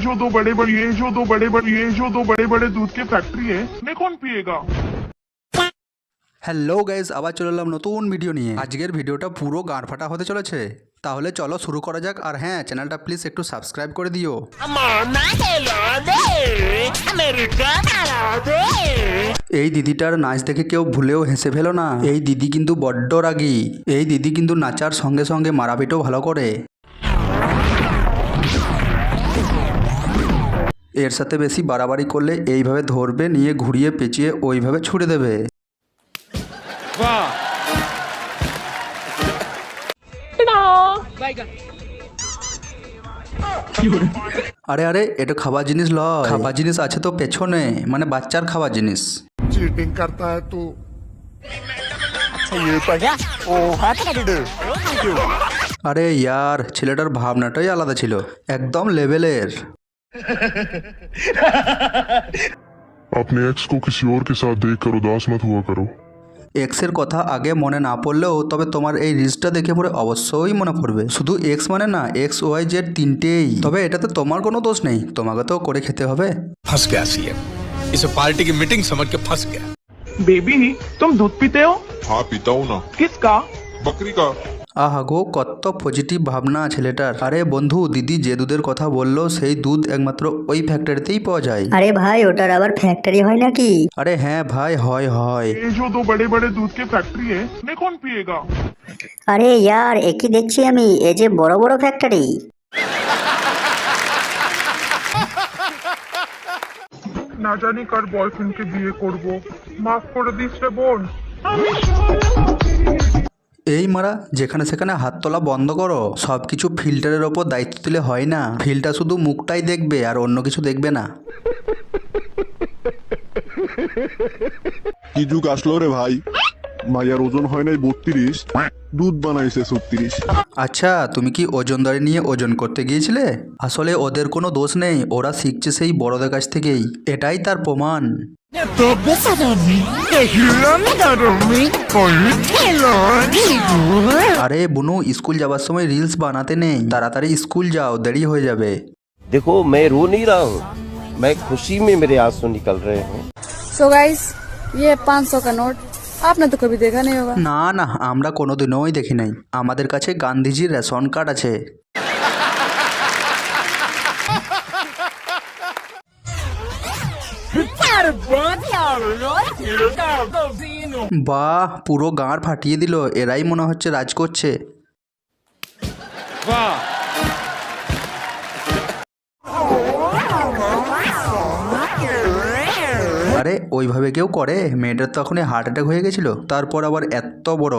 जो दो बड़े बड़े दूध के फैक्ट्री है मैं कौन पिएगा। হ্যালো গাইজ, আবার চলে এলাম নতুন ভিডিও নিয়ে। আজকের ভিডিওটা পুরো গাঁড় ফাটা হতে চলেছে, তাহলে চলো শুরু করা যাক। আর হ্যাঁ, চ্যানেলটা প্লিজ একটু সাবস্ক্রাইব করে দিও। এই দিদিটার নাচ দেখে কেউ ভুলেও হেসে ফেলো না। এই দিদি কিন্তু বড্ড রাগী। এই দিদি কিন্তু নাচার সঙ্গে সঙ্গে মারাপিটও ভালো করে। এর সাথে বেশি বাড়াবাড়ি করলে এইভাবে ধরবে, নিয়ে ঘুরিয়ে পেঁচিয়ে ওইভাবে ছুড়ে দেবে। আরে আরে, এটা খাবার জিনিস লয়। খাবার জিনিস আছে তো পেছনে, মানে বাচ্চার খাবার জিনিস। चीटिंग करता है तू। আরে ইয়ার, ছেলেটার ভাবনাটাই আলাদা ছিল, একদম লেভেলের। अपने एक्स को किसी और के साथ देखकर उदास मत हुआ करो। এক্সের কথা আগে মনে না পড়লেও তবে তোমার এই রিলসটা দেখে পরে অবশ্যই মনে পড়বে। শুধু এক্স মানে না, এক্স ওয়াই জেড তিনটেই। তবে এটাতে তোমার কোনো দোষ নেই, তোমাকে তো করে খেতে হবে। फंस गया सीएम, इसे पार्टी की मीटिंग समझ के फंस गया। बेबी तुम दूध पीते हो? हाँ पीता हूँ ना। किसका? बकरी का। আহা গো, কত পজিটিভ ভাবনা ছেলেটার। আরে বন্ধু, দিদি যে দুধের কথা বললো সেই দুধ একমাত্র ওই ফ্যাক্টরিতেই পাওয়া যায়। আরে ভাই, ওটার আবার ফ্যাক্টরি হয় নাকি? আরে হ্যাঁ ভাই, হয় হয়। ये जो दो बड़े बड़े दूध के फैक्ट्री है मैं कौन पिएगा। আরে ইয়ার, একই দেখছি আমি, এই যে বড় বড় ফ্যাক্টরি। না জানি কার বয়ফ্রেন্ডকে বিয়ে করব, মাফ করে দিস রে বোন। এই মারা, যেখানে সেখানে হাত তোলা বন্ধ করো। সব কিছু ফিল্টারের ওপর দায়িত্ব দিলে হয় না। ফিল্টার শুধু মুখটাই দেখবে আর অন্য কিছু দেখবে না। কি যুগ আসলো রে ভাই, মায়ের ওজন হয় নাই 32, দুধ বানাইছে 36। আচ্ছা, তুমি কি ওজনদারি নিয়ে ওজন করতে গিয়েছিলে? আসলে ওদের কোনো দোষ নেই, ওরা শিখছে সেই বড়দের কাছ থেকেই, এটাই তার প্রমাণ। আরে বুনু, স্কুল যাবার সময় রিলস বানাতে নেই, তাড়াতাড়ি স্কুল যাও, দেরি হয়ে যাবে। देखो मैं रो नहीं रहा हूँ, मैं खुशी में मेरे आंसू निकल रहे हैं। सो गाइस, ये 500 का नोट आपने तो कभी देखा नहीं होगा। না না, আমরা কোনোদিনই দেখি নাই। আমাদের কাছে গান্ধীজির রেশন কার্ড আছে। বাহ, পুরো গাঁড় ফাটিয়ে দিল। এরাই মনে হচ্ছে রাজ করছে। আরে ওইভাবে কেউ করে? মেয়েটার তো এখনই হার্ট অ্যাটাক হয়ে গেছিল, তারপর আবার এত বড়।